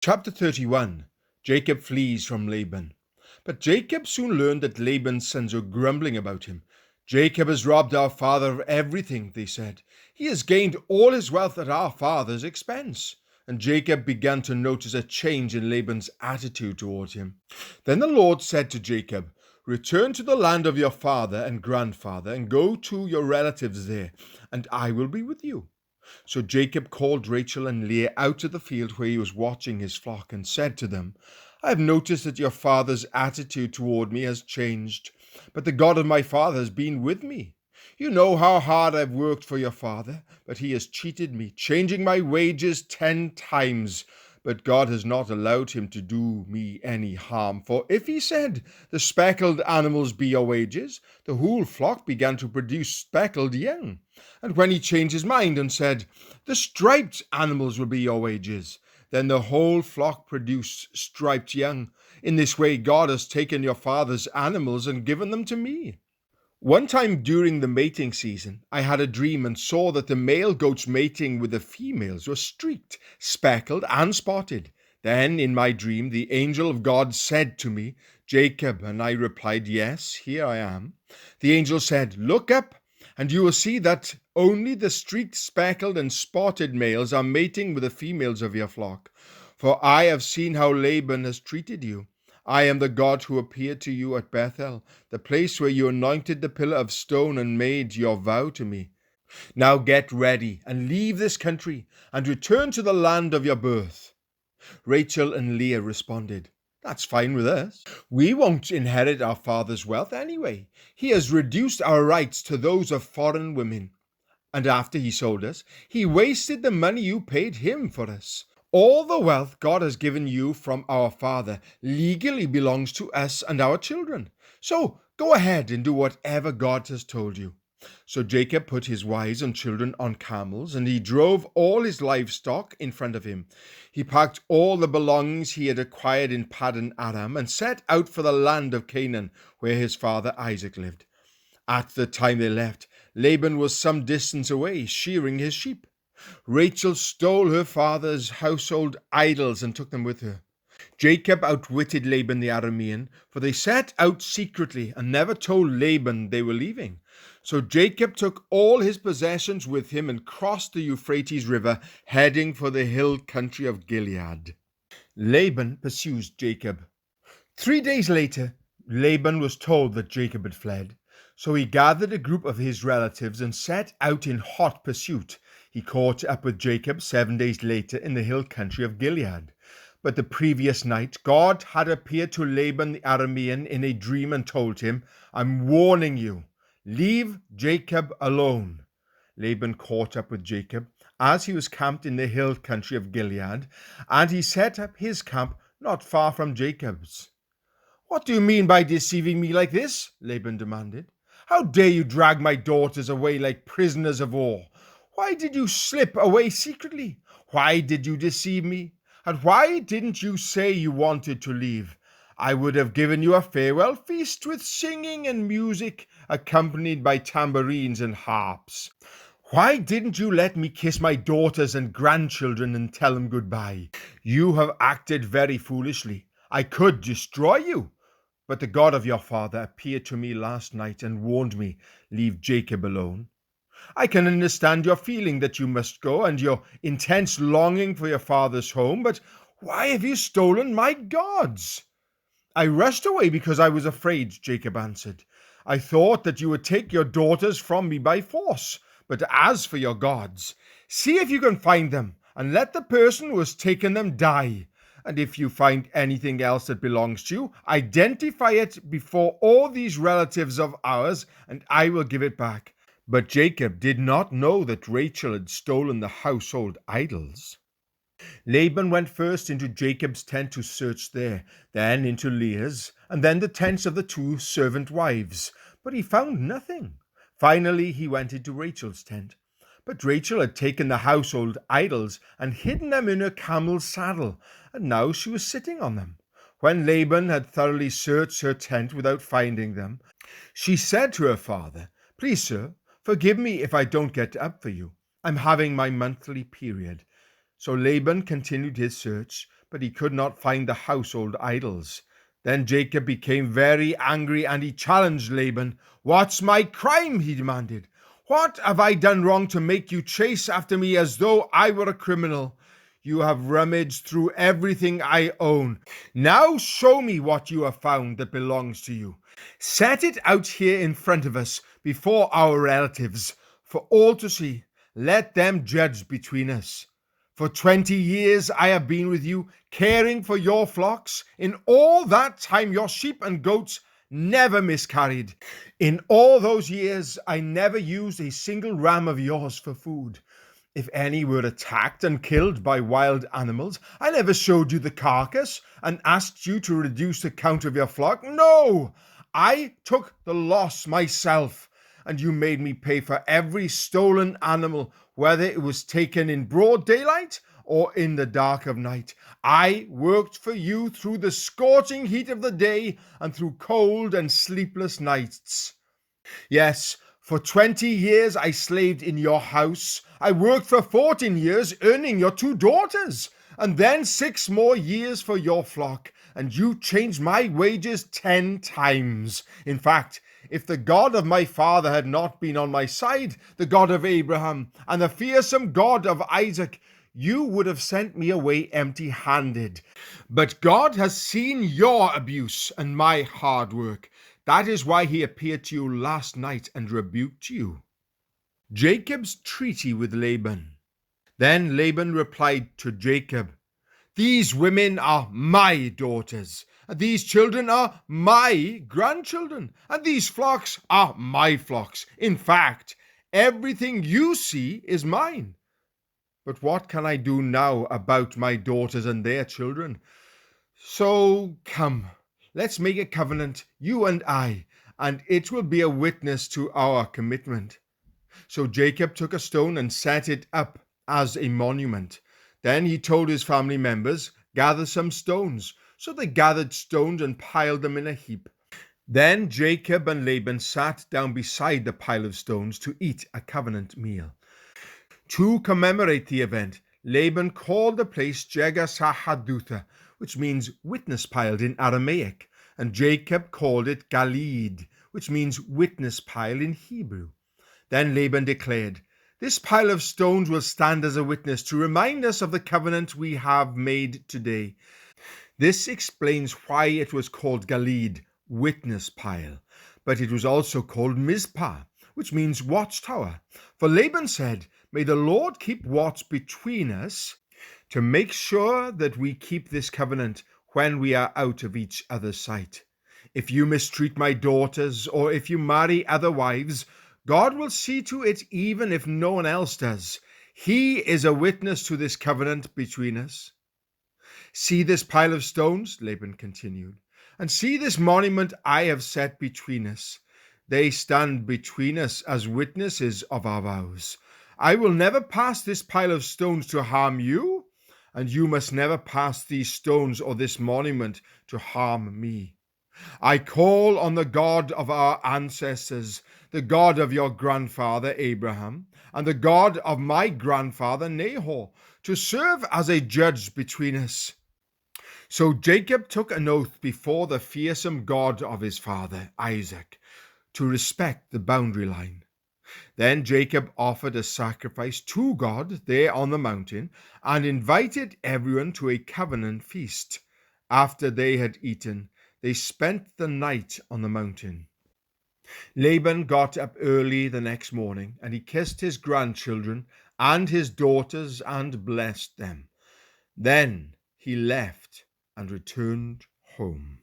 Chapter 31. Jacob flees from Laban. But Jacob soon learned that Laban's sons were grumbling about him. Jacob has robbed our father of everything, they said. He has gained all his wealth at our father's expense. And Jacob began to notice a change in Laban's attitude toward him. Then the Lord said to Jacob, "Return to the land of your father and grandfather, and go to your relatives there, and I will be with you." So Jacob called Rachel and Leah out to the field where he was watching his flock and said to them, "I have noticed that your father's attitude toward me has changed, but the God of my father has been with me. You know how hard I've worked for your father, but he has cheated me, changing my wages 10 times. But God has not allowed him to do me any harm. For if he said, 'The speckled animals be your wages,' the whole flock began to produce speckled young. And when he changed his mind and said, 'The striped animals will be your wages,' then the whole flock produced striped young. In this way God has taken your father's animals and given them to me." One time during the mating season, I had a dream and saw that the male goats mating with the females were streaked, speckled, and spotted. Then, in my dream, the angel of God said to me, "Jacob," and I replied, "Yes, here I am." The angel said, "Look up, and you will see that only the streaked, speckled, and spotted males are mating with the females of your flock. For I have seen how Laban has treated you. I am the God who appeared to you at Bethel, the place where you anointed the pillar of stone and made your vow to me. Now get ready and leave this country and return to the land of your birth." Rachel and Leah responded, "That's fine with us. We won't inherit our father's wealth anyway. He has reduced our rights to those of foreign women. And after he sold us, he wasted the money you paid him for us. All the wealth God has given you from our father legally belongs to us and our children. So go ahead and do whatever God has told you." So Jacob put his wives and children on camels, and he drove all his livestock in front of him. He packed all the belongings he had acquired in Paddan Aram and set out for the land of Canaan, where his father Isaac lived. At the time they left, Laban was some distance away, shearing his sheep. Rachel stole her father's household idols and took them with her. Jacob outwitted Laban the Aramean, for they set out secretly and never told Laban they were leaving. So Jacob took all his possessions with him and crossed the Euphrates River, heading for the hill country of Gilead. Laban pursues Jacob. 3 days later, Laban was told that Jacob had fled. So he gathered a group of his relatives and set out in hot pursuit. He caught up with Jacob 7 days later in the hill country of Gilead. But the previous night, God had appeared to Laban the Aramean in a dream and told him, "I'm warning you, leave Jacob alone." Laban caught up with Jacob as he was camped in the hill country of Gilead, and he set up his camp not far from Jacob's. "What do you mean by deceiving me like this?" Laban demanded. "How dare you drag my daughters away like prisoners of war? Why did you slip away secretly? Why did you deceive me? And why didn't you say you wanted to leave? I would have given you a farewell feast with singing and music, accompanied by tambourines and harps. Why didn't you let me kiss my daughters and grandchildren and tell them goodbye? You have acted very foolishly. I could destroy you. But the God of your father appeared to me last night and warned me, 'Leave Jacob alone.' I can understand your feeling that you must go and your intense longing for your father's home, but why have you stolen my gods?" "I rushed away because I was afraid," Jacob answered. "I thought that you would take your daughters from me by force. But as for your gods, see if you can find them, and let the person who has taken them die. And if you find anything else that belongs to you, identify it before all these relatives of ours, and I will give it back." But Jacob did not know that Rachel had stolen the household idols. Laban went first into Jacob's tent to search there, then into Leah's, and then the tents of the 2 servant wives, but he found nothing. Finally, he went into Rachel's tent. But Rachel had taken the household idols and hidden them in her camel's saddle, and now she was sitting on them. When Laban had thoroughly searched her tent without finding them, she said to her father, "Please, sir, forgive me if I don't get up for you. I'm having my monthly period." So Laban continued his search, but he could not find the household idols. Then Jacob became very angry and he challenged Laban. "What's my crime?" he demanded. "What have I done wrong to make you chase after me as though I were a criminal? You have rummaged through everything I own. Now show me what you have found that belongs to you. Set it out here in front of us before our relatives for all to see. Let them judge between us. For 20 years I have been with you, caring for your flocks. In all that time your sheep and goats never miscarried. In all those years I never used a single ram of yours for food. If any were attacked and killed by wild animals, I never showed you the carcass and asked you to reduce the count of your flock. No, I took the loss myself, and you made me pay for every stolen animal, whether it was taken in broad daylight or in the dark of night. I worked for you through the scorching heat of the day and through cold and sleepless nights. Yes, for 20 years I slaved in your house. I worked for 14 years, earning your 2 daughters, and then 6 more years for your flock, and you changed my wages 10 times. In fact, if the God of my father had not been on my side, the God of Abraham and the fearsome God of Isaac, you would have sent me away empty-handed. But God has seen your abuse and my hard work. That is why he appeared to you last night and rebuked you." Jacob's treaty with Laban. Then Laban replied to Jacob, "These women are my daughters, and these children are my grandchildren, and these flocks are my flocks. In fact, everything you see is mine. But what can I do now about my daughters and their children? So come, let's make a covenant, you and I, and it will be a witness to our commitment." So Jacob took a stone and set it up as a monument. Then he told his family members, "Gather some stones." So they gathered stones and piled them in a heap. Then Jacob and Laban sat down beside the pile of stones to eat a covenant meal. To commemorate the event, Laban called the place Jegar-sahadutha, which means witness piled in Aramaic, and Jacob called it Galeed, which means witness pile in Hebrew. Then Laban declared, "This pile of stones will stand as a witness to remind us of the covenant we have made today." This explains why it was called Galeed, witness pile, but it was also called Mizpah, which means watchtower. For Laban said, "May the Lord keep watch between us to make sure that we keep this covenant when we are out of each other's sight. If you mistreat my daughters, or if you marry other wives, God will see to it even if no one else does. He is a witness to this covenant between us." "See this pile of stones," Laban continued, "and see this monument I have set between us. They stand between us as witnesses of our vows. I will never pass this pile of stones to harm you, and you must never pass these stones or this monument to harm me. I call on the God of our ancestors, the God of your grandfather Abraham, and the God of my grandfather Nahor, to serve as a judge between us." So Jacob took an oath before the fearsome God of his father Isaac to respect the boundary line. Then Jacob offered a sacrifice to God there on the mountain and invited everyone to a covenant feast. After they had eaten, they spent the night on the mountain. Laban got up early the next morning, and he kissed his grandchildren and his daughters and blessed them. Then he left and returned home.